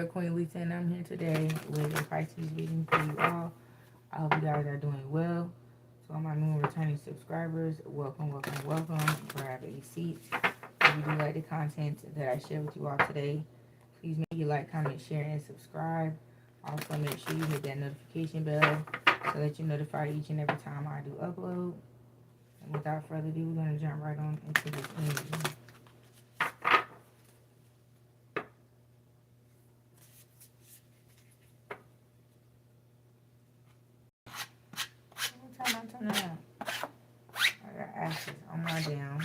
Queen Lisa, and I'm here today with a Pisces reading for you all. I hope you guys are doing well. So, all my new and returning subscribers, welcome, welcome, welcome. Grab a seat. If you do like the content that I share with you all today, please make sure you like, comment, share, and subscribe. Also, make sure you hit that notification bell so that you're notified each and every time I do upload. And without further ado, we're going to jump right on into this energy. Turn around. I got ashes on my damn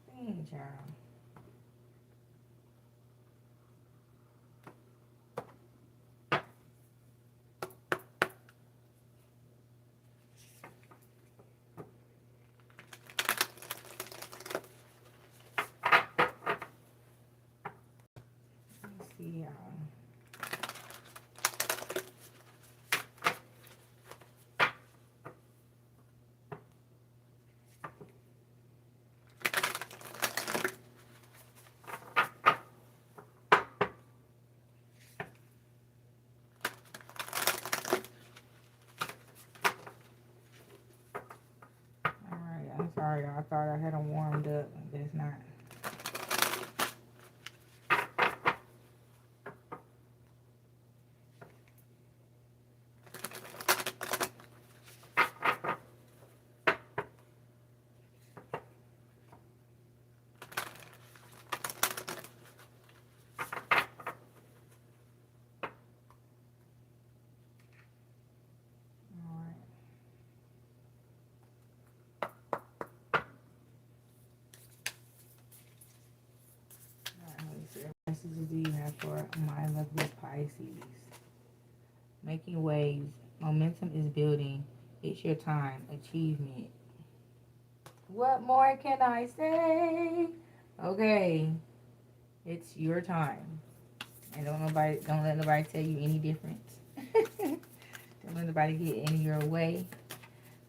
thing, child. Let's see, y'all. Alright, I'm sorry, y'all. I thought I had them warmed up. I guess not. Alright. What messages do you have for my lovely Pisces? Making waves. Momentum is building. It's your time. Achievement. What more can I say? Okay. It's your time. And don't let nobody tell you any different. Don't let nobody get in your way.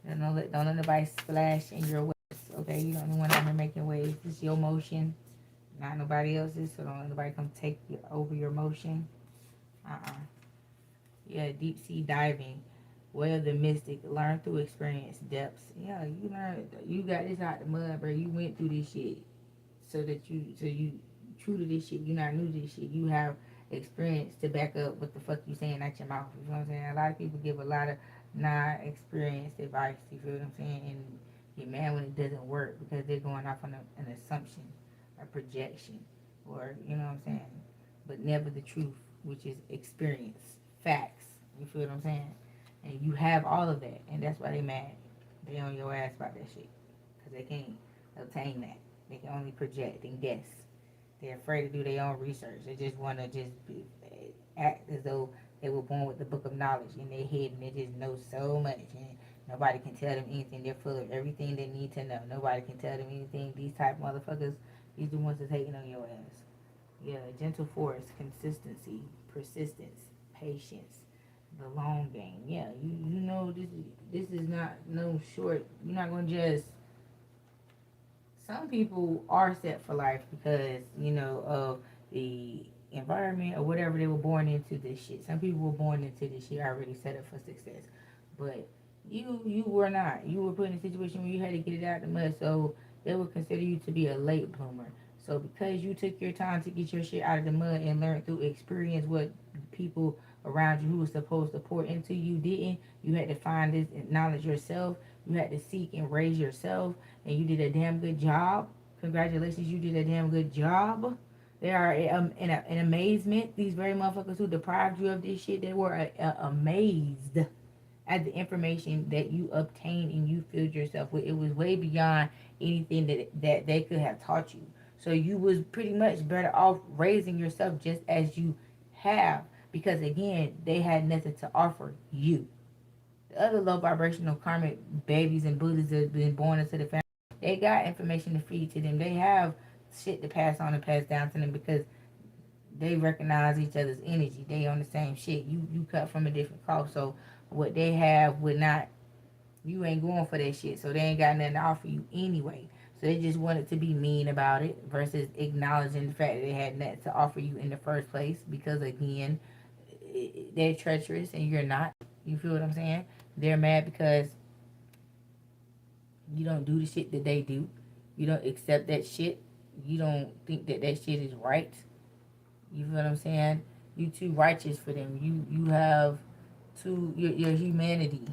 Don't let nobody splash in your waves. Okay, you don't want to making waves. It's your motion, not nobody else's. So don't let nobody come take over your motion. Yeah, deep sea diving. Well, the mystic. Learn through experience. Depths. Yeah, you learn. You got this out the mud, bro. You went through this shit. So you true to this shit. You're not new to this shit. You have experience to back up what the fuck you saying out your mouth. You know what I'm saying? A lot of people give a lot of non-experienced advice. You feel what I'm saying? And get mad when it doesn't work because they're going off on an assumption, a projection, or you know what I'm saying? But never the truth, which is experience, facts. You feel what I'm saying? And you have all of that, and that's why they mad. They on your ass about that shit because they can't obtain that. They can only project and guess. They're afraid to do their own research. They just want to act as though they were born with the book of knowledge in their head and they just know so much. And nobody can tell them anything. They're full of everything they need to know. Nobody can tell them anything. These type of motherfuckers, these the ones that's hating on your ass. Yeah, gentle force, consistency, persistence, patience, the long game. Yeah, you know this is not no short. You're not gonna just. Some people are set for life because you know of the environment or whatever they were born into this shit. Some people were born into this shit already set up for success, but you were not. You were put in a situation where you had to get it out the mud, so they would consider you to be a late bloomer. So because you took your time to get your shit out of the mud and learn through experience what people around you who was supposed to pour into you didn't, you had to find this knowledge yourself. You had to seek and raise yourself, and you did a damn good job. Congratulations, you did a damn good job. They are in amazement. These very motherfuckers who deprived you of this shit, they were amazed at the information that you obtained and you filled yourself with. It was way beyond anything that they could have taught you. So you was pretty much better off raising yourself just as you have, because again, they had nothing to offer you. The other low vibrational karmic babies and Buddhas that have been born into the family, they got information to feed to them. They have shit to pass on and pass down to them because they recognize each other's energy. They on the same shit. You cut from a different cloth. So what they have would not, you ain't going for that shit. So they ain't got nothing to offer you anyway. So they just wanted to be mean about it versus acknowledging the fact that they had nothing to offer you in the first place. Because again, they're treacherous and you're not. You feel what I'm saying? They're mad because you don't do the shit that they do. You don't accept that shit. You don't think that that shit is right. You feel what I'm saying? You too righteous for them. You have too your humanity.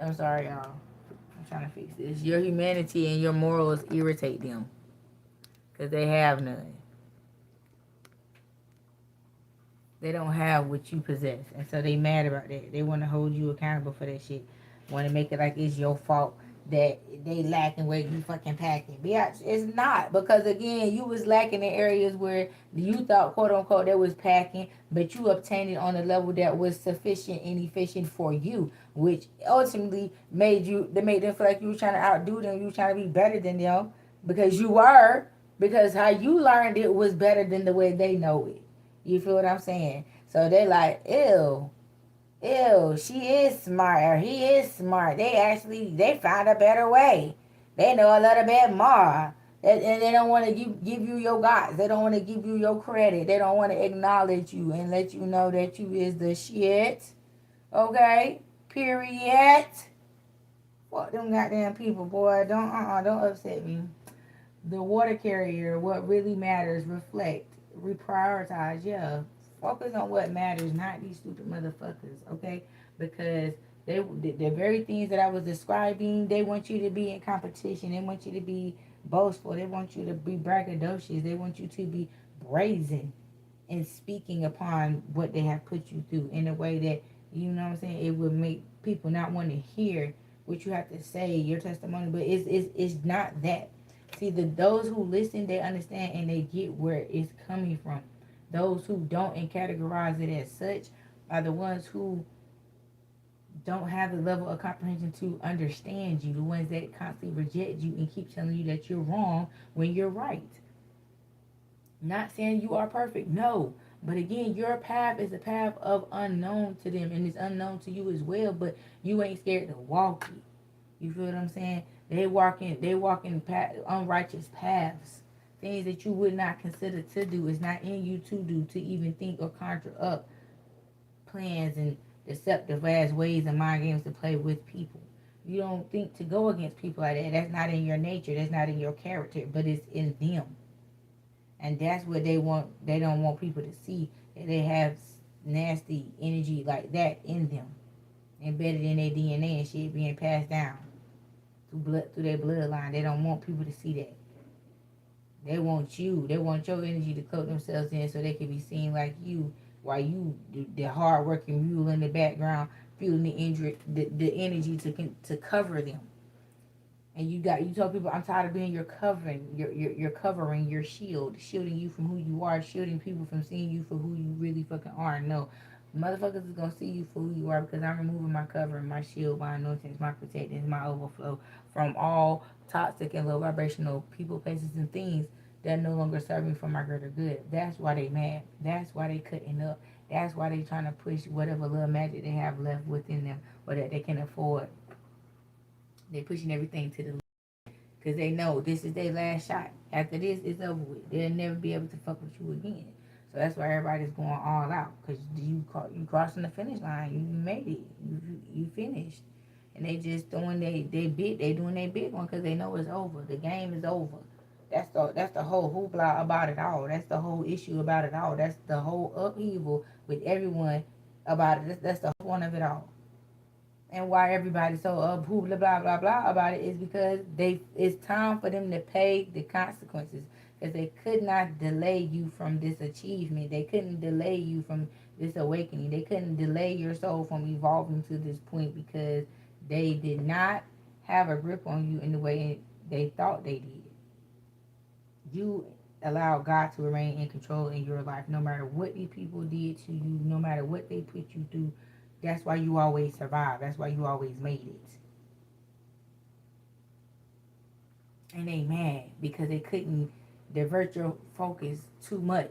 I'm sorry, y'all. I'm trying to fix this. Your humanity and your morals irritate them because they have none. They don't have what you possess, and so they mad about that. They want to hold you accountable for that shit. Want to make it like it's your fault that they lacking where you fucking packing. Bitch, it's not, because again, you was lacking in areas where you thought, quote unquote, that was packing, but you obtained it on a level that was sufficient and efficient for you, which ultimately made them feel like you were trying to outdo them, you were trying to be better than them, because you were, because how you learned it was better than the way they know it. You feel what I'm saying? So they like, ew, she is smart, or he is smart. They found a better way. They know a little bit more. And they don't want to give you your guys. They don't want to give you your credit. They don't want to acknowledge you and let you know that you is the shit. Okay? Period. Fuck them goddamn people, boy. Don't upset me. The water carrier, what really matters, reflect, reprioritize, yeah. Focus on what matters, not these stupid motherfuckers, okay? Because the very things that I was describing, they want you to be in competition. They want you to be boastful. They want you to be braggadocious. They want you to be brazen in speaking upon what they have put you through in a way that, you know what I'm saying, it would make people not want to hear what you have to say, your testimony. But it's not that. See, those who listen, they understand and they get where it's coming from. Those who don't and categorize it as such are the ones who don't have the level of comprehension to understand you. The ones that constantly reject you and keep telling you that you're wrong when you're right. Not saying you are perfect, no. But again, your path is a path of unknown to them, and it's unknown to you as well. But you ain't scared to walk it. You feel what I'm saying? They walking unrighteous paths. Things that you would not consider to do is not in you to do, to even think or conjure up plans and deceptive ass ways and mind games to play with people. You don't think to go against people like that. That's not in your nature. That's not in your character, but it's in them. And that's what they want. They don't want people to see that they have nasty energy like that in them, embedded in their DNA and shit, being passed down through their bloodline. They don't want people to see that. They want you. They want your energy to cloak themselves in so they can be seen like you, while you, the hard working mule in the background, feeling the energy to cover them. And you told people, I'm tired of being your covering, your covering, your shield, shielding you from who you are, shielding people from seeing you for who you really fucking are. No, motherfuckers is gonna see you for who you are, because I'm removing my covering, my shield, my anointings, my protectings, my overflow from all toxic and low vibrational people, places, and things that no longer serve me for my greater good. That's why they mad. That's why they cutting up. That's why they trying to push whatever little magic they have left within them or that they can afford. They pushing everything to the, because they know this is their last shot. After this, it's over with. They'll never be able to fuck with you again. So that's why everybody's going all out. Because you crossing the finish line. You made it. You finished. And they just doing they big. They doing their big one because they know it's over. The game is over. That's the whole hoopla about it all. That's the whole issue about it all. That's the whole upheaval with everyone about it. That's the whole one of it all. And why everybody's so blah blah blah blah about it is because it's time for them to pay the consequences, because they could not delay you from this achievement. They couldn't delay you from this awakening. They couldn't delay your soul from evolving to this point because they did not have a grip on you in the way they thought they did. You allow God to remain in control in your life, no matter what these people did to you, no matter what they put you through. That's why you always survive. That's why you always made it. And they mad because they couldn't divert your focus too much.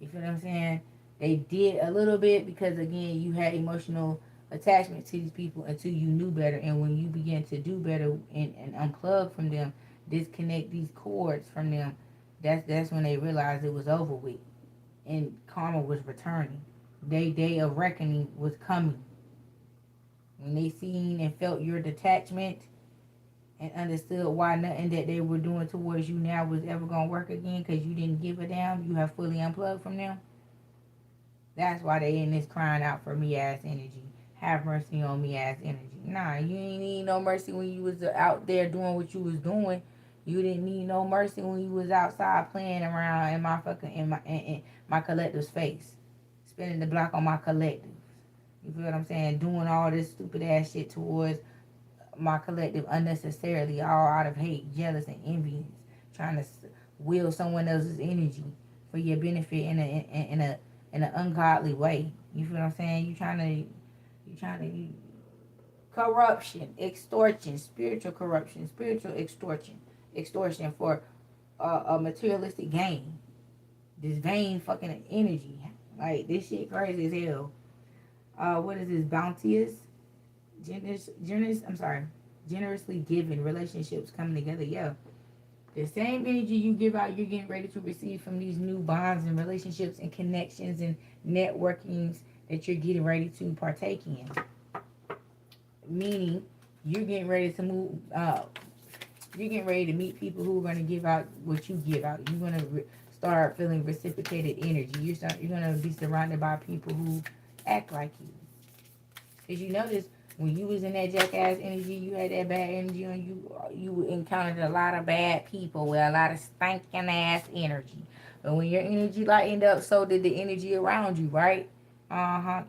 You feel what I'm saying? They did a little bit because, again, you had emotional attachment to these people until you knew better. And when you began to do better and unplug from them, disconnect these cords from them, that's when they realized it was over with. And karma was returning. Their day of reckoning was coming. When they seen and felt your detachment and understood why nothing that they were doing towards you now was ever going to work again because you didn't give a damn, you have fully unplugged from them. That's why they in this crying out for me ass energy. Have mercy on me ass energy. Nah, you ain't need no mercy when you was out there doing what you was doing. You didn't need no mercy when you was outside playing around in my fucking in my collective's face, spinning the block on my collective. You feel what I'm saying? Doing all this stupid ass shit towards my collective unnecessarily, all out of hate, jealous, and envy, trying to wield someone else's energy for your benefit in an ungodly way. You feel what I'm saying? Corruption, extortion, spiritual corruption, spiritual extortion for a materialistic gain. This vain fucking energy, like this shit crazy as hell. What is this? Bounteous, generously given relationships coming together. Yeah, the same energy you give out, you're getting ready to receive from these new bonds and relationships and connections and networkings that you're getting ready to partake in. Meaning, you're getting ready to move. You're getting ready to meet people who are going to give out what you give out. You're going to start feeling reciprocated energy. You're going to be surrounded by people who act like you. Because you notice when you was in that jackass energy, you had that bad energy on you. You encountered a lot of bad people with a lot of stinking ass energy. But when your energy lightened up, so did the energy around you, right?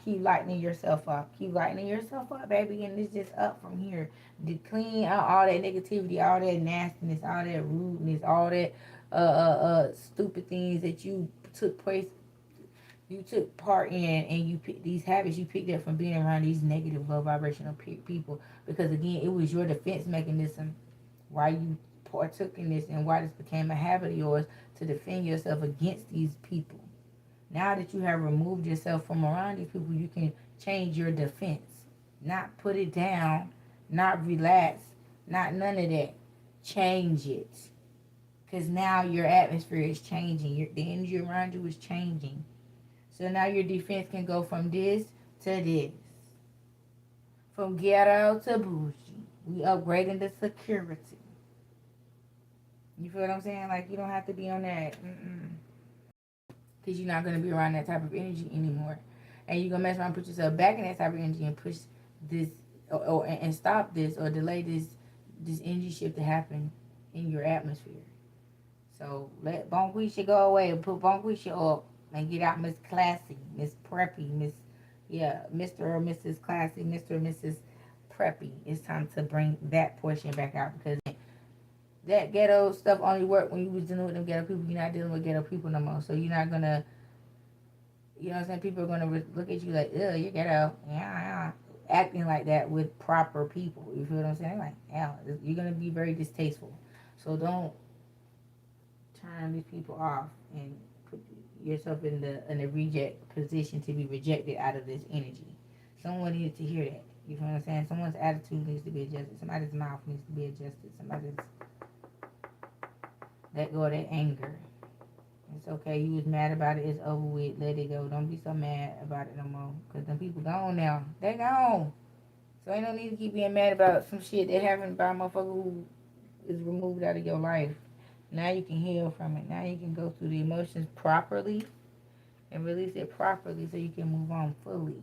Keep lightening yourself up. Keep lightening yourself up, baby. And it's just up from here. To clean out all that negativity, all that nastiness, all that rudeness, all that stupid things that you took part in, and you pick these habits you picked up from being around these negative low vibrational people, because again it was your defense mechanism why you partook in this and why this became a habit of yours to defend yourself against these people. Now that you have removed yourself from around these people, you can change your defense, not put it down, not relax, not none of that. Change it, because now your atmosphere is changing, the energy around you is changing. So now your defense can go from this to this. From ghetto to bougie. We upgrading the security. You feel what I'm saying? Like, you don't have to be on that. Because you're not going to be around that type of energy anymore. And you're going to mess around and put yourself back in that type of energy and push this, and stop this, or delay this energy shift to happen in your atmosphere. So let Bonquisha go away and put Bonquisha up. And get out Miss Classy, Miss Preppy, Mr. or Mrs. Classy, Mr. or Mrs. Preppy. It's time to bring that portion back out, because that ghetto stuff only worked when you was dealing with them ghetto people. You're not dealing with ghetto people no more. So you're not going to, you know what I'm saying? People are going to look at you like, ugh, you're ghetto. Yeah. Acting like that with proper people. You feel what I'm saying? Like, yeah, you're going to be very distasteful. So don't turn these people off and put yourself in the reject position to be rejected out of this energy. Someone needs to hear that. You feel what I'm saying? Someone's attitude needs to be adjusted. Somebody's mouth needs to be adjusted. Somebody's let go of that anger. It's okay. You was mad about it. It's over with. Let it go. Don't be so mad about it no more. Because them people gone now. They gone. So ain't no need to keep being mad about some shit that happened by a motherfucker who is removed out of your life. Now you can heal from it. Now you can go through the emotions properly and release it properly so you can move on fully.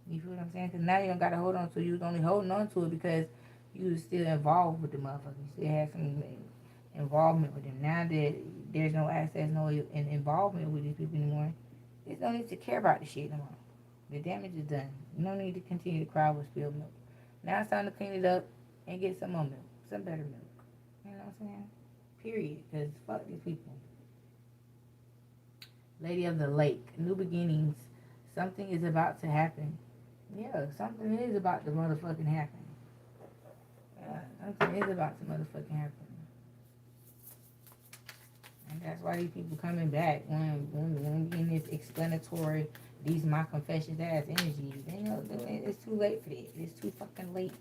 You feel what I'm saying? Because now you don't got to hold on to it. You was only holding on to it because you was still involved with the motherfucker. You still had some involvement with them. Now that there's no access, no involvement with these people anymore, there's no need to care about the shit no more. The damage is done. No need to continue to cry with spilled milk. Now it's time to clean it up and get some more milk. Some better milk. You know what I'm saying? Period. Because fuck these people. Lady of the Lake. New beginnings. Something is about to happen. Yeah, something is about to motherfucking happen. Yeah, something is about to motherfucking happen. And that's why these people coming back when we in this explanatory, these my confessions ass energy. They know it's too late for that. It's too fucking late.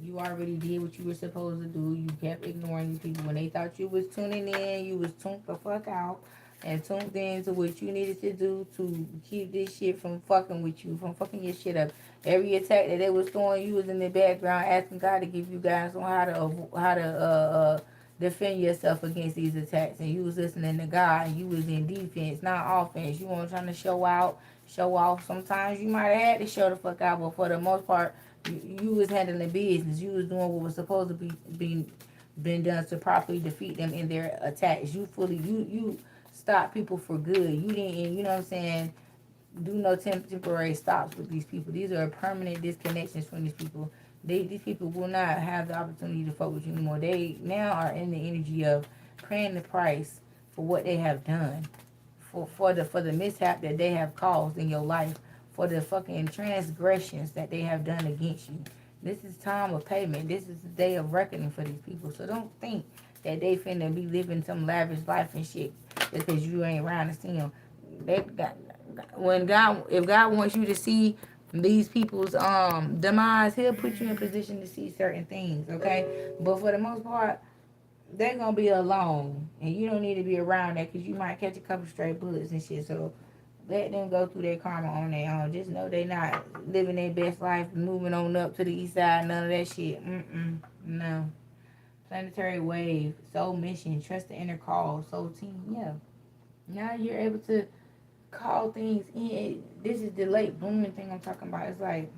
You already did what you were supposed to do. You kept ignoring these people. When they thought you was tuning in, you was tuned the fuck out and tuned in to what you needed to do to keep this shit from fucking with you, from fucking your shit up. Every attack that they was throwing, you was in the background asking God to give you guys on how to defend yourself against these attacks. And you was listening to God. And you was in defense, not offense. You weren't trying to show out, show off. Sometimes you might have had to show the fuck out, but for the most part, you was handling business. You was doing what was supposed to be being been done to properly defeat them in their attacks. You stopped people for good. You didn't, you know what I'm saying, do no temporary stops with these people. These are permanent disconnections from these people. These people will not have the opportunity to fuck with you anymore. They now are in the energy of paying the price for what they have done, for the mishap that they have caused in your life, for the fucking transgressions that they have done against you. This is time of payment. This is the day of reckoning for these people. So don't think that they finna be living some lavish life and shit because you ain't around to see them. They got when God, if God wants you to see these people's demise, He'll put you in position to see certain things. Okay, but for the most part, they're gonna be alone, and you don't need to be around that because you might catch a couple straight bullets and shit. So let them go through their karma on their own. Just know they not living their best life, moving on up to the east side. None of that shit. No. Planetary wave, soul mission, trust the inner call, soul team. Yeah. Now you're able to call things in. This is the late blooming thing I'm talking about. It's like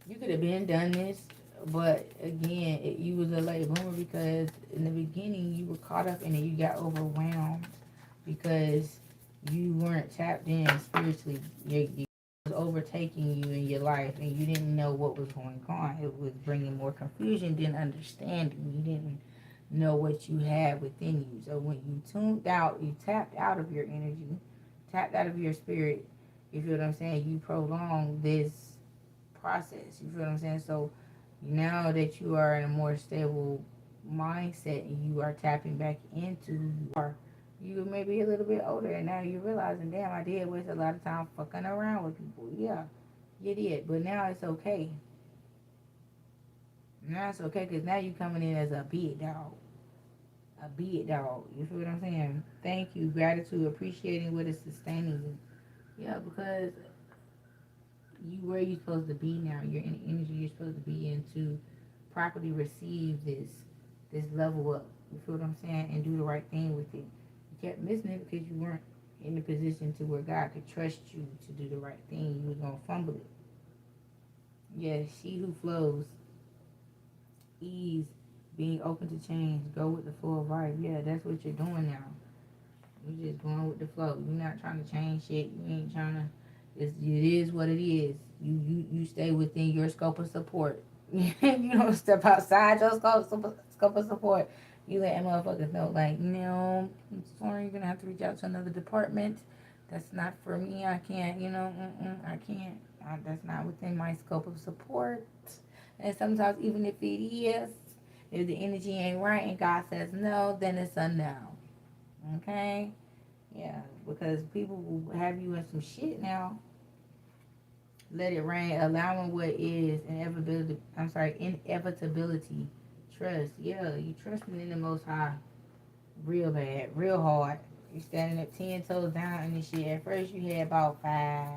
you could have been done this, but again, you was a late bloomer because in the beginning you were caught up in it. You got overwhelmed because you weren't tapped in spiritually. You was overtaking you in your life, and you didn't know what was going on. It was bringing more confusion than understanding. You didn't know what you had within you. So when you tuned out, you tapped out of your energy, tapped out of your spirit. You feel what I'm saying? You prolong this process. You feel what I'm saying? So now that you are in a more stable mindset and you are tapping back into who you are, you may be a little bit older and now you're realizing, damn, I did waste a lot of time fucking around with people. Yeah, you did. But now it's okay. Now it's okay because now you coming in as a big dog. A big dog. You feel what I'm saying? Thank you. Gratitude. Appreciating what is sustaining you. Yeah, because you where you supposed to be now. You're in the energy you're supposed to be in to properly receive this level up. You feel what I'm saying? And do the right thing with it. You kept missing it because you weren't in the position to where God could trust you to do the right thing. You was gonna fumble it. Yes, she who flows, ease, being open to change, go with the flow of life. Yeah, that's what you're doing now. You're just going with the flow. You're not trying to change shit. You ain't trying to. It is what it is. You stay within your scope of support. You don't step outside your scope of support. You let motherfuckers know, like, no, I'm sorry, you're gonna have to reach out to another department. That's not for me. I can't, I can't. That's not within my scope of support. And sometimes, even if it is, if the energy ain't right and God says no, then it's a no. Okay? Yeah, because people will have you in some shit now. Let it rain, allowing what is inevitability. I'm sorry, inevitability. Trust. Yeah, you trusting in the Most High, real bad, real hard. You standing up 10 toes down in this shit. At first you had about 5,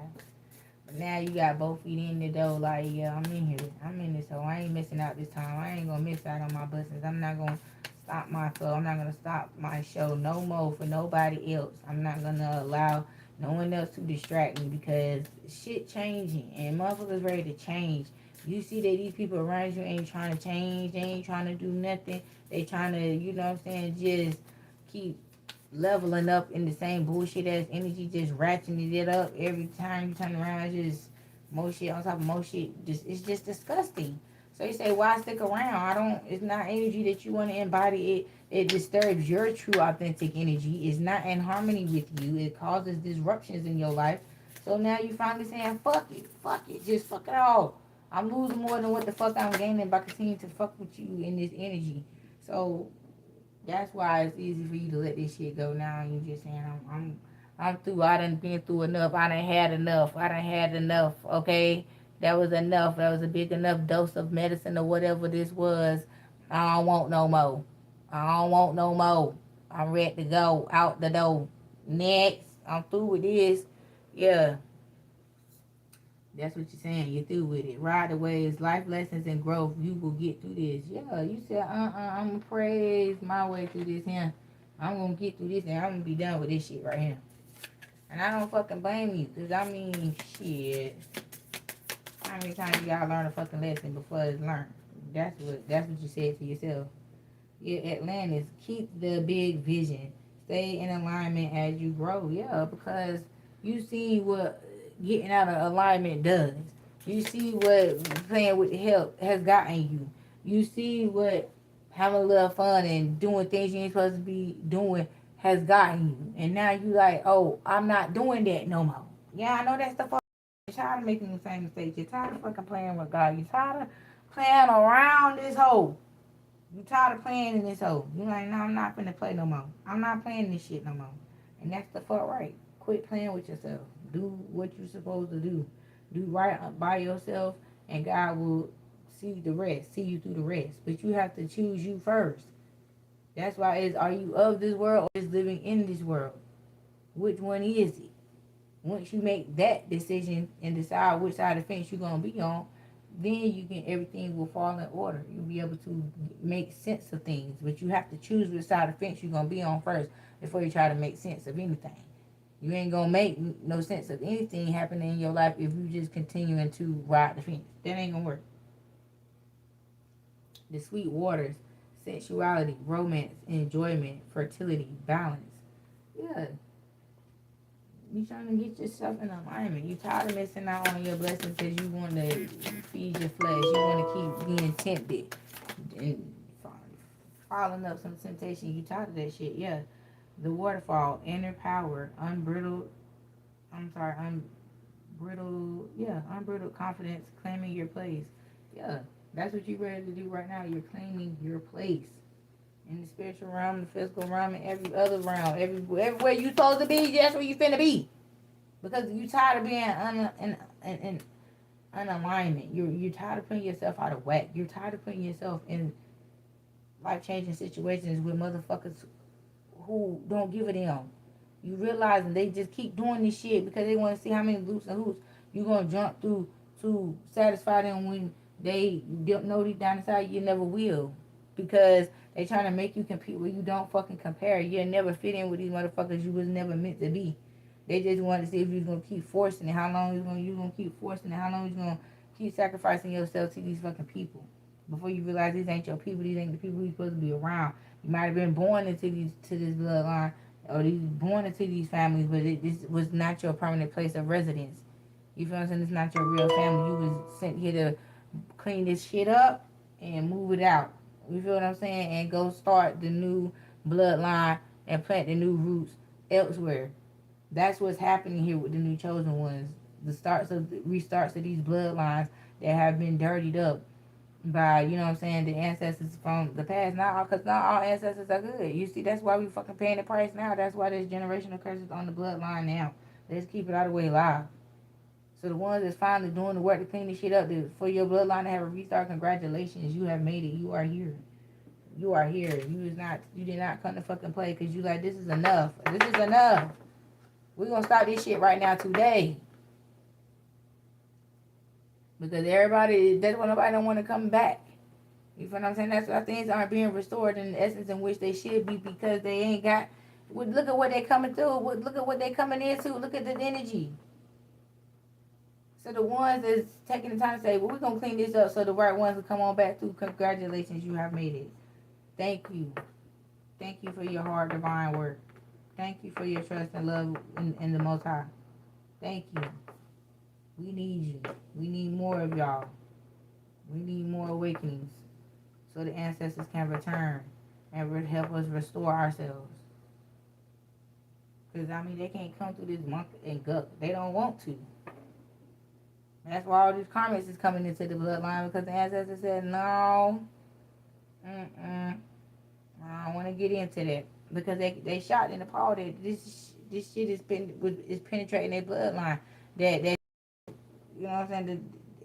but now you got both feet in the door. Like, yeah, I'm in here. I'm in this, so I ain't missing out this time. I ain't gonna miss out on my blessings. I'm not gonna stop my flow. I'm not gonna stop my show no more for nobody else. I'm not gonna allow no one else to distract me because shit changing and motherfuckers ready to change. You see that these people around you ain't trying to change. They ain't trying to do nothing. They trying to, you know what I'm saying, just keep leveling up in the same bullshit ass energy, just ratcheting it up every time you turn around. Just more shit on top of more shit. Just it's just disgusting. So you say, why stick around? I don't. It's not energy that you want to embody. It disturbs your true authentic energy. It's not in harmony with you. It causes disruptions in your life. So now you finally saying, fuck it, just fuck it all. I'm losing more than what the fuck I'm gaining by continuing to fuck with you in this energy. So that's why it's easy for you to let this shit go now. And you just saying, I'm through. I done been through enough. I done had enough. Okay, That was enough. That was a big enough dose of medicine or whatever this was. I don't want no more. I don't want no more. I'm ready to go out the door. Next. I'm through with this. Yeah. That's what you're saying. You're through with it. Ride the waves, life lessons and growth. You will get through this. Yeah, you said, I'm gonna praise my way through this here. I'm gonna get through this and I'm gonna be done with this shit right here. And I don't fucking blame you, cause I mean, shit. How many times you gotta learn a fucking lesson before it's learned? That's what you said to yourself. Yeah, Atlantis, keep the big vision. Stay in alignment as you grow. Yeah, because you see what getting out of alignment does. You see what playing with the help has gotten you. You see what having a little fun and doing things you ain't supposed to be doing has gotten you. And now you like, oh, I'm not doing that no more. Yeah, I know that's the fuck. You're tired of making the same mistakes. You're tired of fucking playing with God. You're tired of playing around this hole. You tired of playing in this hole. You like, no, I'm not finna play no more. I'm not playing this shit no more. And that's the fuck right. Quit playing with yourself. Do what you're supposed to do. Do right by yourself, and God will see the rest, see you through the rest. But you have to choose you first. That's why are you of this world or is living in this world? Which one is it? Once you make that decision and decide which side of the fence you're gonna be on, then everything will fall in order. You'll be able to make sense of things. But you have to choose which side of the fence you're gonna be on first before you try to make sense of anything. You ain't gonna make no sense of anything happening in your life if you just continuing to ride the fence. That ain't gonna work. The sweet waters, sexuality, romance, enjoyment, fertility, balance. Yeah, you trying to get yourself in alignment. You tired of missing out on your blessings because you want to feed your flesh. You want to keep being tempted and following up some temptation. You tired of that shit. Yeah. The waterfall, inner power, unbridled unbridled confidence, claiming your place. Yeah. That's what you're ready to do right now. You're claiming your place. In the spiritual realm, the physical realm, and every other realm. Everywhere you supposed to be, that's where you finna be. Because you tired of being in unalignment. You're tired of putting yourself out of whack. You're tired of putting yourself in life-changing situations with motherfuckers who don't give a damn. You realize they just keep doing this shit because they want to see how many loops and hoops you gonna jump through to satisfy them when they don't know deep down inside you never will. Because they trying to make you compete where you don't fucking compare. You'll never fit in with these motherfuckers you was never meant to be. They just want to see if you're gonna keep forcing it, how long you gonna keep forcing it, how long you gonna keep sacrificing yourself to these fucking people. Before you realize these ain't your people, these ain't the people you're supposed to be around. You might have been born into this bloodline or born into these families, but this was not your permanent place of residence. You feel what I'm saying? It's not your real family. You was sent here to clean this shit up and move it out. You feel what I'm saying? And go start the new bloodline and plant the new roots elsewhere. That's what's happening here with the new chosen ones. Restarts of these bloodlines that have been dirtied up by, you know what I'm saying, the ancestors from the past. Because not all ancestors are good. You see, that's why we fucking paying the price now. That's why there's generational curses on the bloodline now. Let's keep it all the way alive. So the ones that's finally doing the work to clean this shit up, for your bloodline to have a restart, congratulations, you have made it. You are here. You are here. You did not come to fucking play because you like, this is enough. This is enough. We're going to stop this shit right now today. Because that's why nobody don't want to come back. You feel what I'm saying? That's why things aren't being restored in the essence in which they should be because they ain't got, look at what they coming through. Look at what they coming into. Look at the energy. So the ones that's taking the time to say, well, we're going to clean this up so the right ones will come on back through. Congratulations, you have made it. Thank you. Thank you for your hard divine work. Thank you for your trust and love in the Most High. Thank you. We need you. We need more of y'all. We need more awakenings so the ancestors can return and help us restore ourselves. Because, I mean, they can't come through this monk and guck. They don't want to. That's why all these karmics is coming into the bloodline because the ancestors said, no, I don't want to get into that. Because they shot in the paw that this shit is penetrating their bloodline. That you know what I'm saying?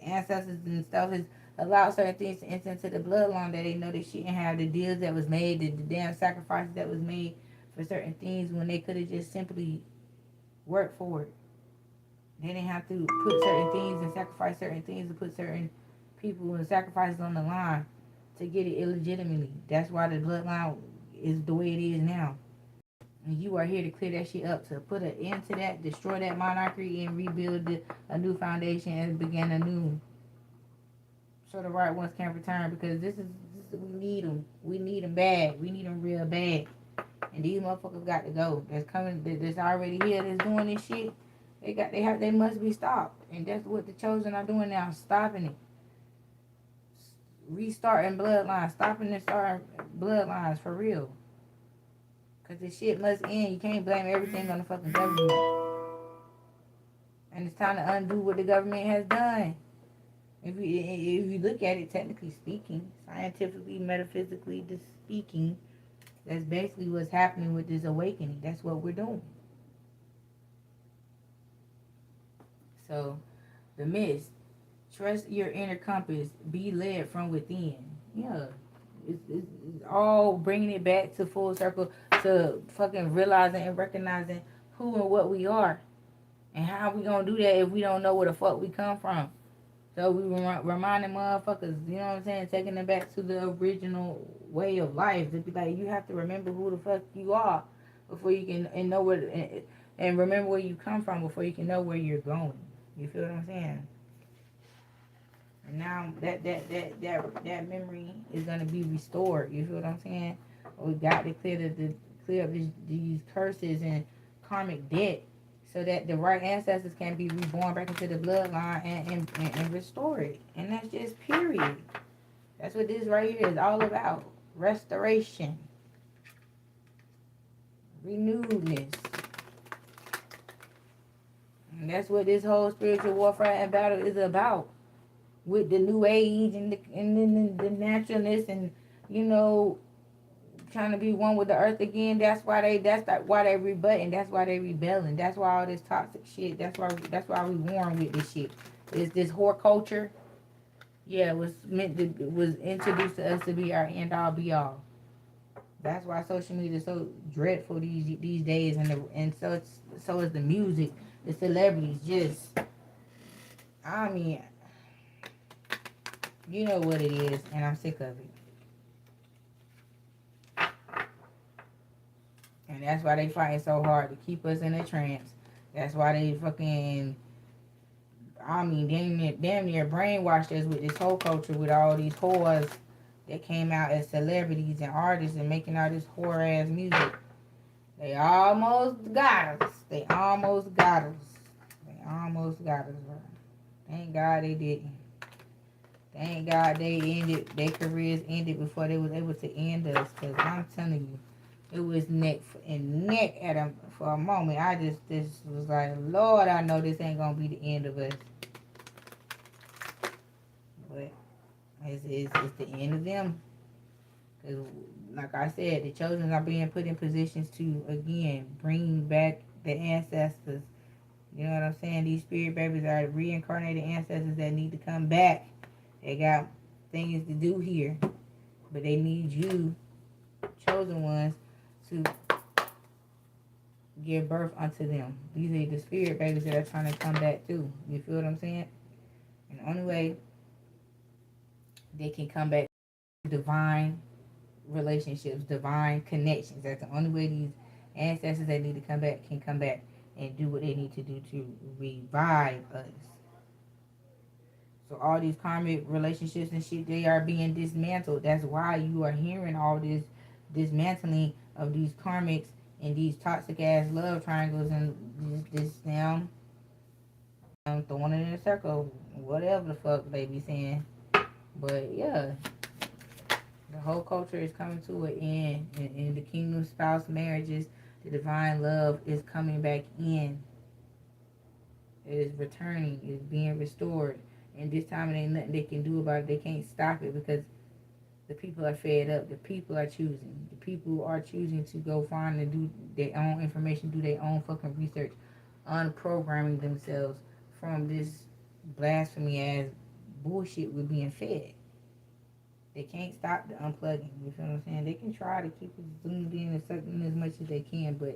The ancestors and stuff has allowed certain things to enter into the bloodline that they know they shouldn't have. The deals that was made, the damn sacrifices that was made for certain things when they could have just simply worked for it. They didn't have to put certain things and sacrifice certain things to put certain people and sacrifices on the line to get it illegitimately. That's why the bloodline is the way it is now. And you are here to clear that shit up, to put an end to that, destroy that monarchy, and rebuild a new foundation and begin anew. So the right ones can return, because we need them. We need them bad. We need them real bad. And these motherfuckers got to go. That's coming. That's already here. That's doing this shit. They must be stopped. And that's what the chosen are doing now. Stopping it. Restarting bloodlines. Stopping and starting bloodlines for real. Because this shit must end. You can't blame everything on the fucking government. And it's time to undo what the government has done. If you look at it, technically speaking, scientifically, metaphysically speaking, that's basically what's happening with this awakening. That's what we're doing. So, the mist. Trust your inner compass. Be led from within. Yeah. It's all bringing it back to full circle to fucking realizing and recognizing who and what we are. And how we gonna do that if we don't know where the fuck we come from? So we reminding motherfuckers, you know what I'm saying, taking them back to the original way of life. To be like, you have to remember who the fuck you are before you can and know where and remember where you come from before you can know where you're going. You feel what I'm saying? And now that memory is gonna be restored. You feel what I'm saying? We got to clear up these curses and karmic debt, so that the right ancestors can be reborn back into the bloodline and restore it. And that's just period. That's what this right here is all about. Restoration. Renewedness. And that's what this whole spiritual warfare and battle is about. With the new age and the naturalness and, you know, trying to be one with the earth again. That's why they rebutting. That's why they rebelling. That's why all this toxic shit. That's why we warring with this shit. Is this whore culture? Yeah, it was introduced to us to be our end all be all. That's why social media is so dreadful these days, and so is the music, the celebrities. Just, I mean, you know what it is, and I'm sick of it. And that's why they fighting so hard to keep us in a trance. That's why they fucking, I mean, damn near brainwashed us with this whole culture, with all these whores that came out as celebrities and artists and making all this whore ass music. They almost got us. They almost got us, bro. Thank God they didn't. Thank God their careers ended before they was able to end us. Because I'm telling you, it was neck and neck at them for a moment. This was like, Lord, I know this ain't going to be the end of us. But it's the end of them. Because, like I said, the chosen are being put in positions to, again, bring back the ancestors. You know what I'm saying? These spirit babies are reincarnated ancestors that need to come back. They got things to do here. But they need you, chosen ones, to give birth unto them. These are the spirit babies that are trying to come back too. You feel what I'm saying? And the only way they can come back to divine relationships, divine connections. That's the only way these ancestors that need to come back can come back and do what they need to do to revive us. So all these karmic relationships and shit, they are being dismantled. That's why you are hearing all this dismantling of these karmics and these toxic ass love triangles and this now throwing it in a circle, whatever the fuck they be saying. But yeah, the whole culture is coming to an end. In the kingdom spouse marriages, the divine love is coming back in. It is returning. It is being restored. And this time it ain't nothing they can do about it. They can't stop it because the people are fed up. The people are choosing. The people are choosing to go find and do their own information, do their own fucking research, unprogramming themselves from this blasphemy ass bullshit we're being fed. They can't stop the unplugging. You feel what I'm saying? They can try to keep it zoomed in and sucked in as much as they can, but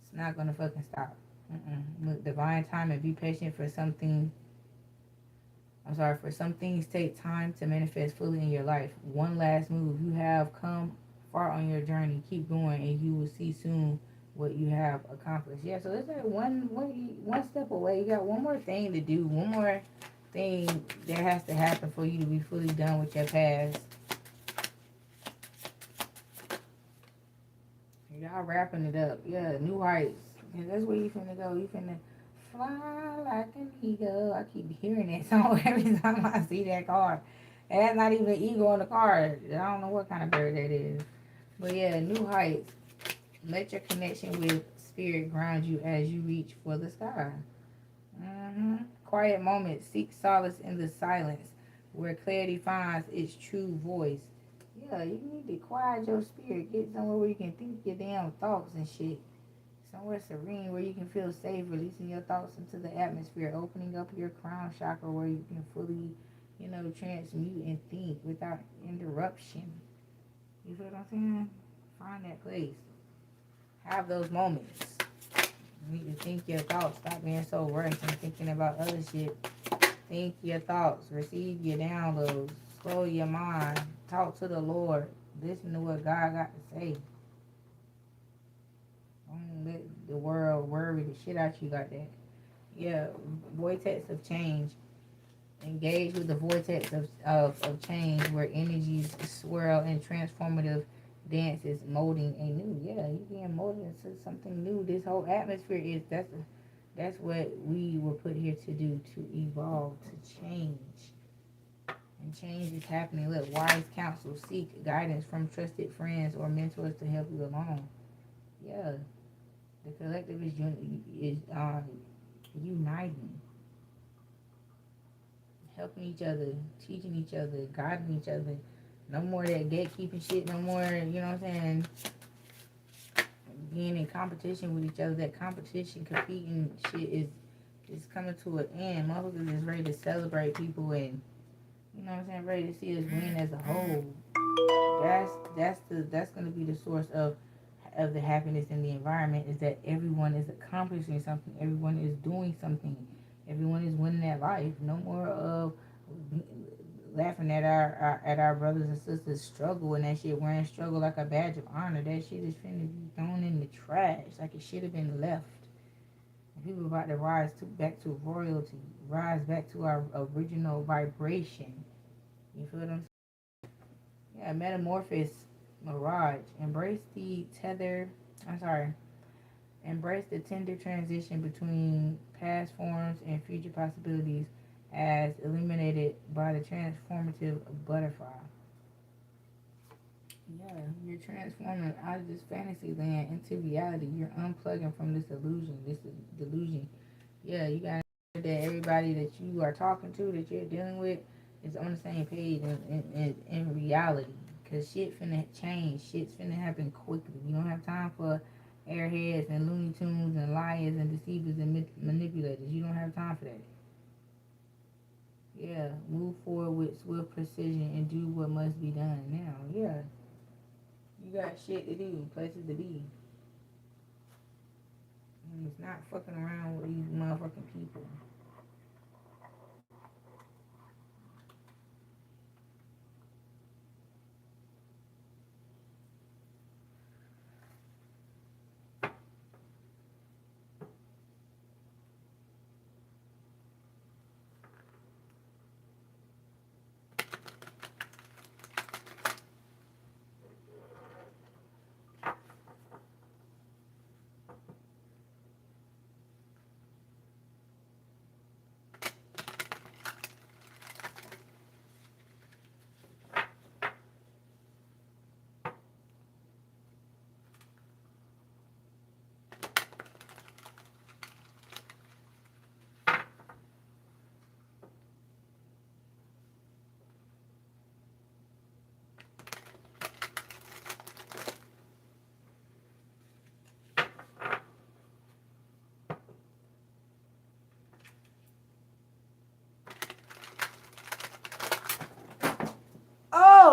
it's not gonna fucking stop. Look, divine time, and be patient for something. For some things take time to manifest fully in your life. One last move. You have come far on your journey. Keep going, and you will see soon what you have accomplished. Yeah, so it's like one step away. You got one more thing to do. One more thing that has to happen for you to be fully done with your past. Y'all wrapping it up. Yeah, new heights. And that's where you finna go. You finna fly like an eagle. I keep hearing that song every time I see that car. And that's not even an eagle on the car. I don't know what kind of bird that is. But yeah, new heights. Let your connection with spirit ground you as you reach for the sky. Quiet moments. Seek solace in the silence where clarity finds its true voice. Yeah, you need to quiet your spirit. Get somewhere where you can think your damn thoughts and shit. Somewhere serene where you can feel safe, releasing your thoughts into the atmosphere, opening up your crown chakra where you can fully, transmute and think without interruption. You feel what I'm saying? Find that place. Have those moments. You need to think your thoughts. Stop being so rushed and thinking about other shit. Think your thoughts. Receive your downloads. Slow your mind. Talk to the Lord. Listen to what God got to say. Don't let the world worry the shit out you like that. Yeah, vortex of change. Engage with the vortex of change where energies swirl in transformative dances, molding a new. Yeah, you being molded into something new. This whole atmosphere is that's what we were put here to do, to evolve, to change. And change is happening. Look, wise counsel, seek guidance from trusted friends or mentors to help you along. Yeah, the collective is uniting, helping each other, teaching each other, guiding each other. No more that gatekeeping shit. No more, you know what I'm saying, being in competition with each other. That competition, competing shit is coming to an end. Motherfuckers is ready to celebrate people and, you know what I'm saying, ready to see us win as a whole. That's gonna be the source of the happiness in the environment, is that everyone is accomplishing something, everyone is doing something, everyone is winning that life. No more of laughing at our brothers and sisters struggle and that shit, wearing struggle like a badge of honor. That shit is finna be thrown in the trash like it should have been left. And people about to rise back to royalty, rise back to our original vibration. You feel what I'm saying? Yeah, metamorphosis, mirage. Embrace the tender transition between past forms and future possibilities as illuminated by the transformative butterfly. Yeah, you're transforming out of this fantasy land into reality. You're unplugging from this illusion, delusion. Yeah, you got that everybody that you are talking to, that you're dealing with, is on the same page in reality. Because shit finna change. Shit's finna happen quickly. You don't have time for airheads and Looney Tunes and liars and deceivers and manipulators. You don't have time for that. Yeah, move forward with swift precision and do what must be done now. Yeah, you got shit to do, places to be. And it's not fucking around with these motherfucking people.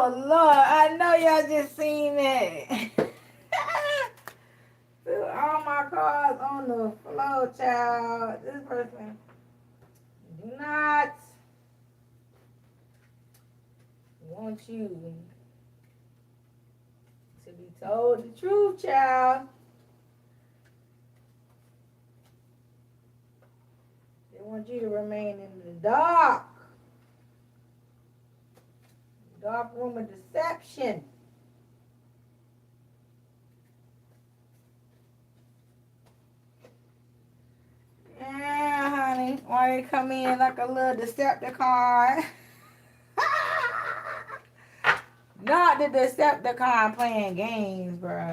Oh, Lord. I know y'all just seen that. All my cards on the floor, child. This person do not want you to be told the truth, child. They want you to remain in the dark. Dark room of deception. Yeah, honey. Why they come in like a little Decepticon? Not the Decepticon playing games, bro.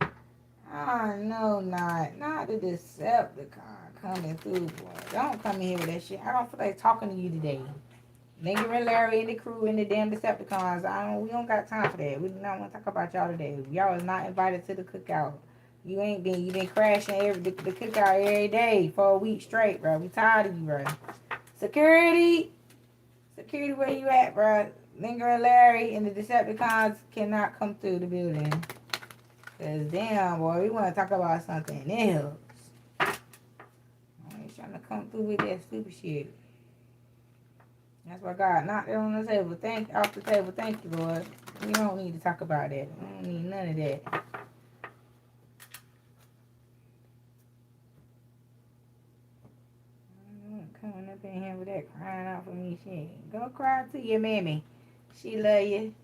Oh, no, not the Decepticon coming through, boy. Don't come in here with that shit. I don't feel like talking to you today. Lingering Larry and the crew and the damn Decepticons. We don't got time for that. We do not want to talk about y'all today. Y'all is not invited to the cookout. You been crashing the cookout every day for a week straight, bro. We tired of you, bro. Security, where you at, bro? Lingering Larry and the Decepticons cannot come through the building. Cause damn, boy, we want to talk about something else. I ain't trying to come through with that stupid shit. That's why God knocked it on the table. Off the table. Thank you, Lord. We don't need to talk about that. We don't need none of that. Coming up in here with that crying out for me shit. Go cry to your mammy. She love you.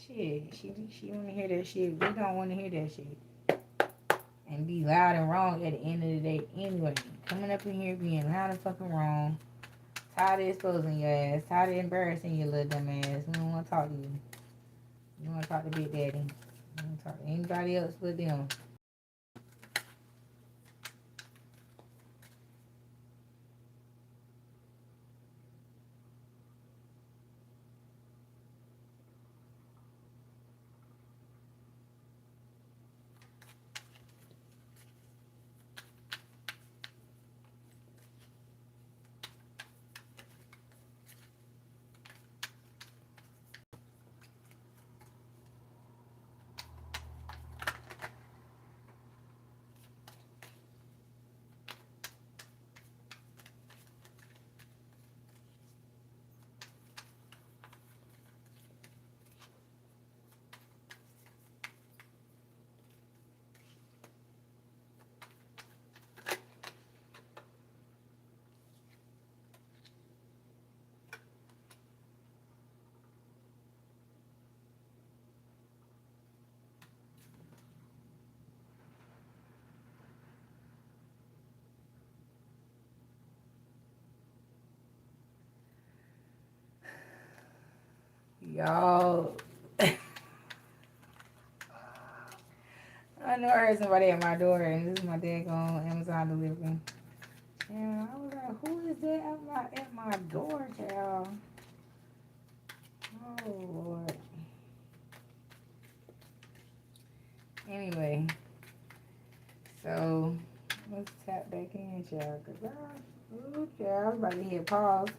Shit. She want to hear that shit. We don't want to hear that shit. And be loud and wrong at the end of the day anyway. Coming up in here being loud and fucking wrong. Tired of exposing your ass. Tired of embarrassing your little dumb ass. We don't want to talk to you. You want to talk to Big Daddy. You want to talk to anybody else but them. Y'all. I know I heard somebody at my door, and this is my daggone Amazon delivery. Yeah, I was like, who is that at my door, child? Oh, Lord. Anyway, so let's tap back in, child, because I was about to hit pause.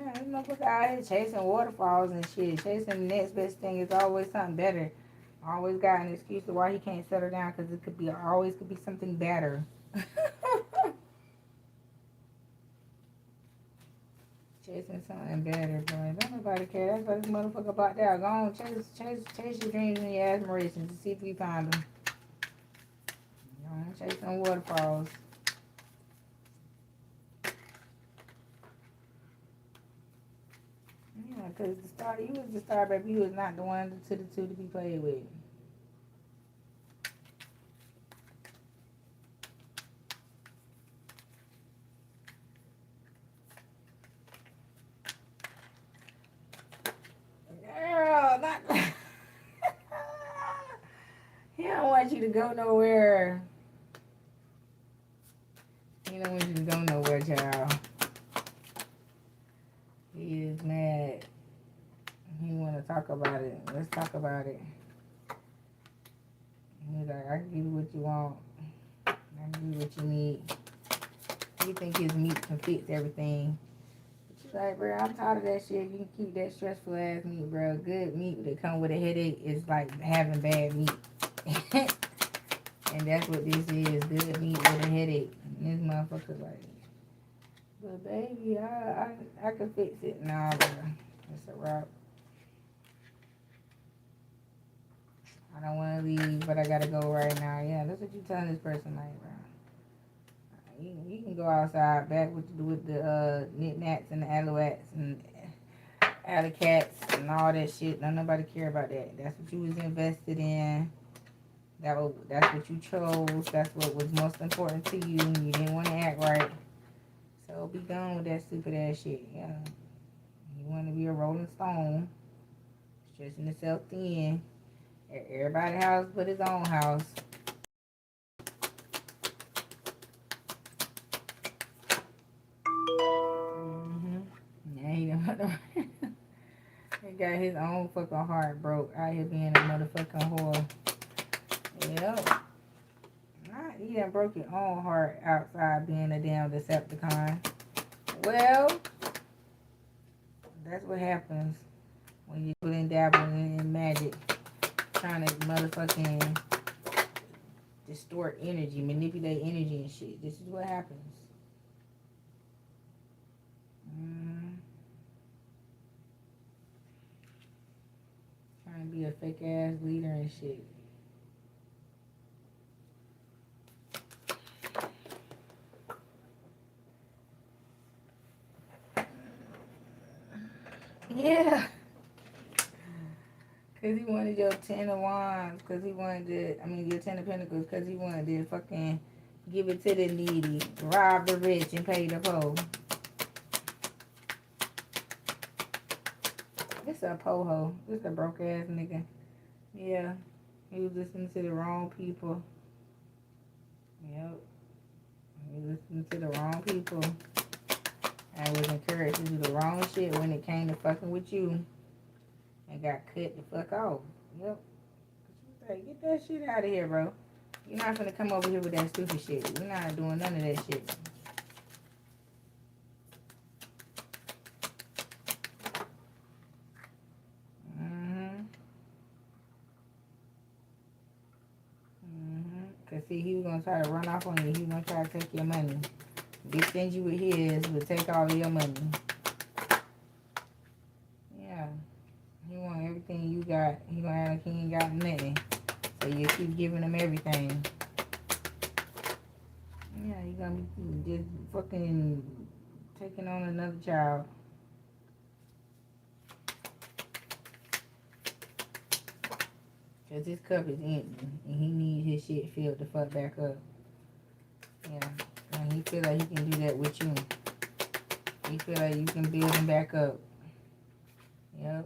Yeah, this motherfucker out here chasing waterfalls and shit. Chasing the next best thing is always something better. Always got an excuse to why he can't settle down because it always could be something better. Chasing something better, boy. Don't nobody care. That's why this motherfucker bought that. Go on, chase your dreams and your aspirations to see if we find them. Go on, chase some waterfalls. Yeah, because you was the star, baby. You was not the one to the two to be played with. Girl, not. He don't want you to go nowhere. He don't want you to go nowhere, child. He is mad. He want to talk talk about it. Let's talk about it. He's like, I can give you what you want. I can give you what you need. You think his meat can fix everything. But she's like, bro, I'm tired of that shit. You can keep that stressful ass meat, bro. Good meat that come with a headache is like having bad meat. And that's what this is. Good meat with a headache. And this motherfucker like, but baby, I can fix it. Nah, bro. It's a wrap. I don't want to leave, but I gotta go right now. Yeah, that's what you telling this person, like, bro. You can go outside back with the knickknacks and the alouettes and alley cats and all that shit. Don't nobody care about that. That's what you was invested in. That's what you chose. That's what was most important to you. You didn't want to act right. So be gone with that stupid ass shit. Yeah. You want to be a rolling stone, stretching yourself thin. Everybody's house but his own house. Yeah, he got his own fucking heart broke out here being a motherfucking whore. Yep. He done broke your own heart outside being a damn Decepticon. Well, that's what happens when you put in dabbling in magic, trying to motherfucking distort energy, manipulate energy and shit. This is what happens. Trying to be a fake ass leader and shit. Yeah. Because he wanted your 10 of wands. Because he wanted your 10 of pentacles. Because he wanted to fucking give it to the needy. Rob the rich and pay the poor. This a po-ho. This a broke ass nigga. Yeah. He was listening to the wrong people. Yep. He was listening to the wrong people. I was encouraged to do the wrong shit when it came to fucking with you. And got cut the fuck off. Yep. Like, get that shit out of here, bro. You're not gonna come over here with that stupid shit. We're not doing none of that shit. Cause see, he was gonna try to run off on you. He was gonna try to take your money. Get stingy with his, but take all of your money. Yeah. He want everything you got. He gonna act like he ain't got nothing. So you keep giving him everything. Yeah, you gonna be just fucking taking on another child. Cause his cup is empty. And he needs his shit filled the fuck back up. Yeah. And he feel like he can do that with you. He feel like you can build him back up. Yep.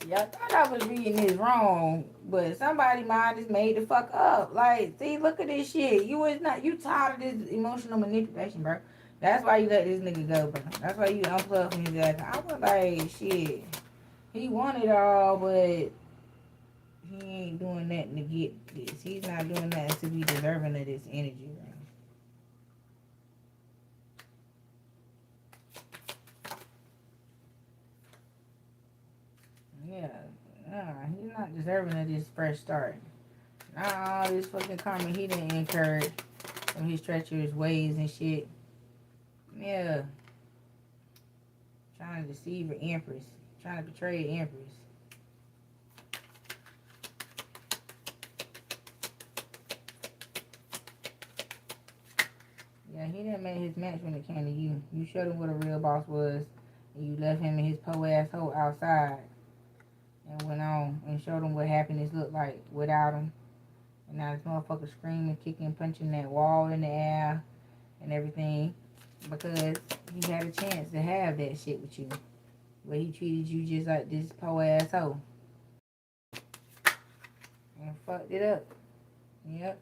See, I thought I was reading this wrong, but somebody mind just made the fuck up. Like, see, look at this shit. You tired of this emotional manipulation, bro. That's why you let this nigga go, bro. That's why you unplug from his ass. I was like, shit. He wanted it all, but he ain't doing nothing to get this. He's not doing nothing to be deserving of this energy, bro. Yeah, nah, he's not deserving of this fresh start. Not all this fucking karma he didn't incur from his treacherous ways and shit. Yeah. Trying to deceive an empress. Trying to betray an empress. Yeah, he didn't make his match when it came to you. You showed him what a real boss was. And you left him and his po-ass hoe outside. And went on and showed him what happiness looked like without him. And now this motherfucker screaming, kicking, punching that wall in the air and everything. because he had a chance to have that shit with you. But he treated you just like this poor asshole. And fucked it up. Yep.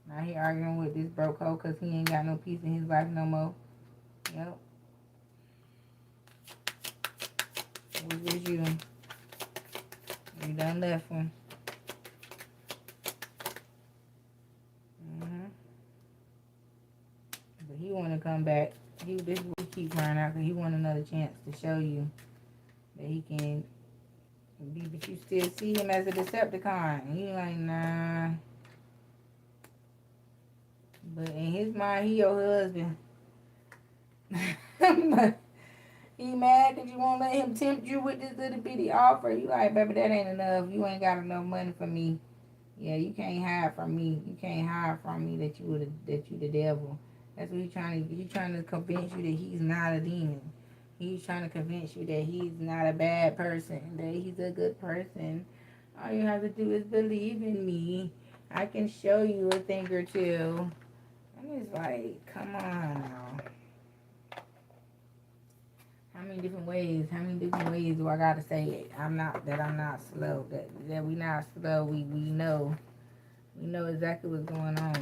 Now he arguing with this broke hoe because he ain't got no peace in his life no more. Yep. It was just you. You done left him. But he want to come back. This is what he keep crying out because he want another chance to show you that he can be, but you still see him as a Decepticon. He like, nah. But in his mind, he your husband. He mad that you won't let him tempt you with this little bitty offer. You like, baby, that ain't enough. You ain't got enough money for me. Yeah, you can't hide from me. You can't hide from me that you the devil. That's what he's trying to convince you that he's not a demon. He's trying to convince you that he's not a bad person, that he's a good person. All you have to do is believe in me. I can show you a thing or two. And it's like, come on now. How many different ways do I gotta say it? I'm not slow. That we not slow. We know. We know exactly what's going on.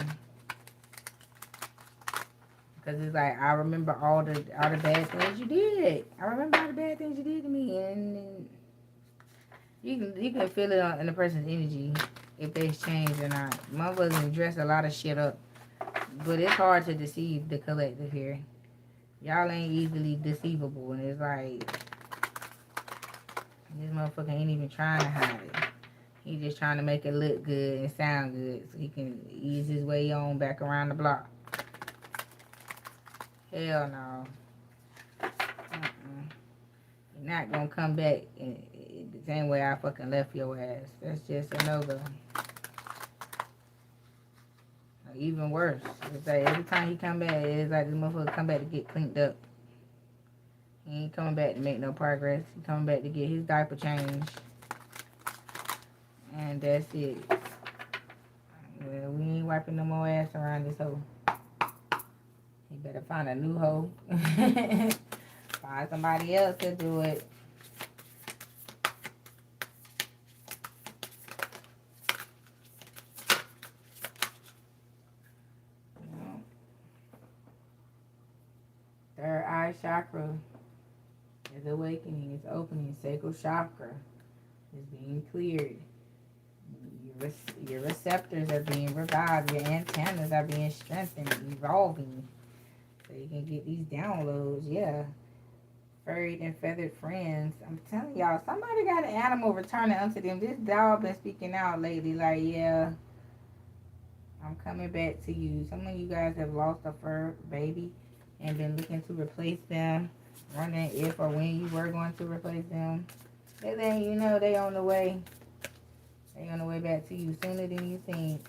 Because it's like, I remember all the bad things you did. I remember all the bad things you did to me. And you can feel it in the person's energy if they've changed or not. Motherfuckers dress a lot of shit up. But it's hard to deceive the collective here. Y'all ain't easily deceivable. And it's like, this motherfucker ain't even trying to hide it. He just trying to make it look good and sound good so he can ease his way on back around the block. Hell no. You're not gonna come back in the same way I fucking left your ass. That's just a no-go. Even worse. It's like every time he come back, it's like this motherfucker come back to get cleaned up. He ain't coming back to make no progress. He coming back to get his diaper changed. And that's it. Well, we ain't wiping no more ass around this hoe. He better find a new hoe. Find somebody else to do it. Third eye chakra is awakening, it's opening. Sacral chakra is being cleared. Your receptors are being revived. Your antennas are being strengthened, evolving. So you can get these downloads, yeah. Furried and feathered friends. I'm telling y'all, somebody got an animal returning unto them. This dog been speaking out lately, like, yeah, I'm coming back to you. Some of you guys have lost a fur baby and been looking to replace them, wondering if or when you were going to replace them. They letting you know they on the way. They on the way back to you sooner than you think.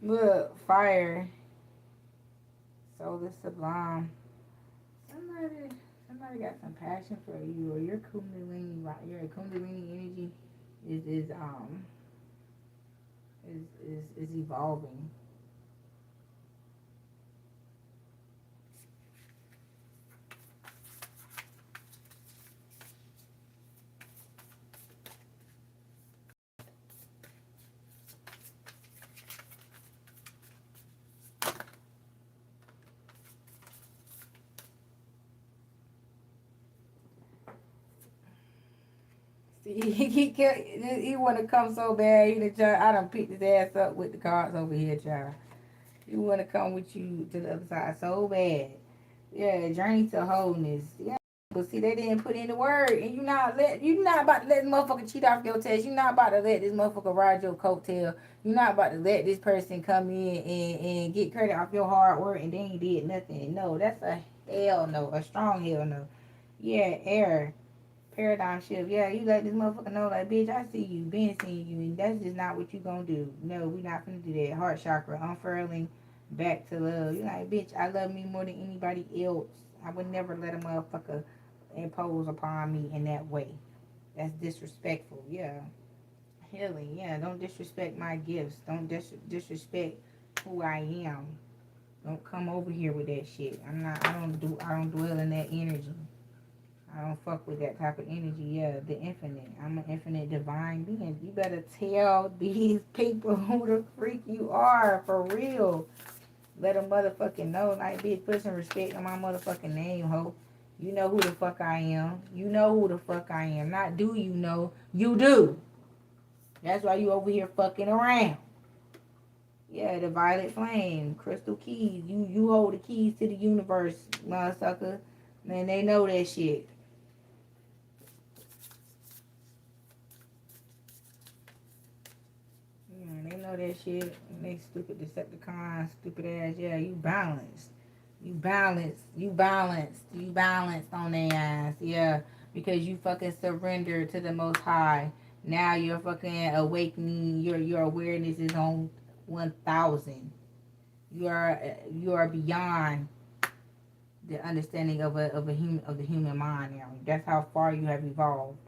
Look, fire. Solar sublime. Somebody got some passion for you, or your kundalini energy is evolving. He want to come so bad. I done picked his ass up with the cards over here, child. He want to come with you to the other side so bad. Yeah, journey to wholeness. Yeah, but see, they didn't put in the word, and you not about to let this motherfucker cheat off your test. You not about to let this motherfucker ride your coattail. You not about to let this person come in and get credit off your hard work, and then he did nothing. No, that's a hell no, a strong hell no. Yeah, error. Paradigm shift. Yeah, you let this motherfucker know, like, bitch, I see you, been seeing you, and that's just not what you gonna do. No, we not gonna do that. Heart chakra, unfurling back to love. You like, bitch, I love me more than anybody else. I would never let a motherfucker impose upon me in that way. That's disrespectful. Yeah. Healing. Yeah. Don't disrespect my gifts. Don't disrespect who I am. Don't come over here with that shit. I don't dwell in that energy. I don't fuck with that type of energy. Yeah, the infinite. I'm an infinite divine being. You better tell these people who the freak you are, for real. Let them motherfucking know. Like, bitch, put some respect on my motherfucking name, ho. You know who the fuck I am. You know who the fuck I am. Not do you know. You do. That's why you over here fucking around. Yeah, the violet flame, crystal keys. You hold the keys to the universe, motherfucker. Man, they know that shit. Yeah, they know that shit. They stupid Decepticons, stupid ass. Yeah, you balanced. You balanced. You balanced. You balanced on their ass. Yeah, because you fucking surrendered to the Most High. Now you're fucking awakening. Your awareness is on 1,000. You are beyond the understanding of the human mind now. That's how far you have evolved.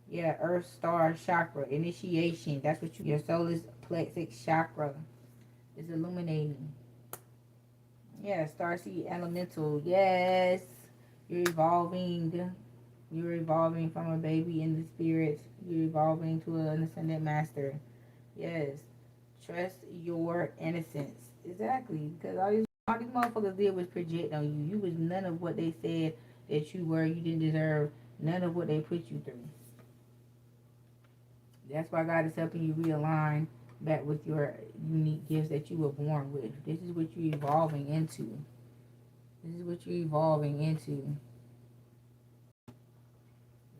Yeah, Earth Star Chakra initiation. That's what your solar plexus chakra is illuminating. Yeah, Starseed Elemental. Yes, you're evolving. You're evolving from a baby in the spirit. You're evolving to an ascended master. Yes, trust your innocence. Exactly, because all these motherfuckers did was project on you. You was none of what they said that you were. You didn't deserve none of what they put you through. That's why God is helping you realign back with your unique gifts that you were born with. This is what you're evolving into. This is what you're evolving into.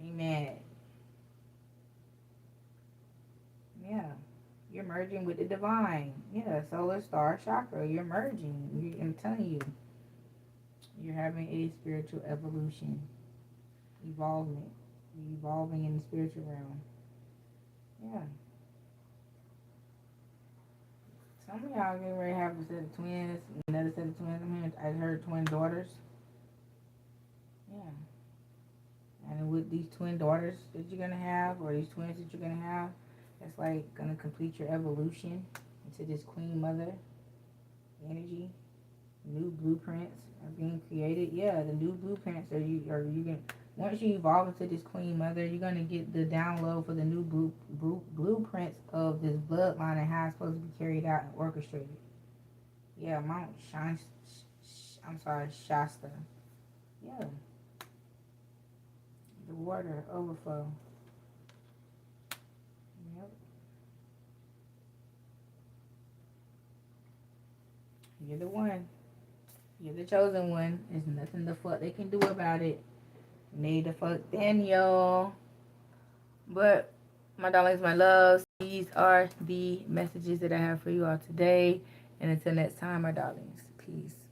Amen. Yeah. You're merging with the divine. Yeah, solar star chakra. You're merging. I'm telling you. You're having a spiritual evolution. Evolvement. You're evolving in the spiritual realm. Yeah. Some of y'all getting ready to have a set of twins, another set of twins. I heard twin daughters. Yeah. And with these twin daughters that you're gonna have, or these twins that you're gonna have, that's like gonna complete your evolution into this queen mother energy. New blueprints are being created. Yeah, the new blueprints you gonna, once you evolve into this queen mother, you're gonna get the download for the new blueprints of this bloodline and how it's supposed to be carried out and orchestrated. Yeah, Shasta. Yeah, the water overflow. Yep, you're the one. You're the chosen one. There's nothing the fuck they can do about it. Need the fuck Daniel. But my darlings, my loves, these are the messages that I have for you all today. And until next time, my darlings, peace.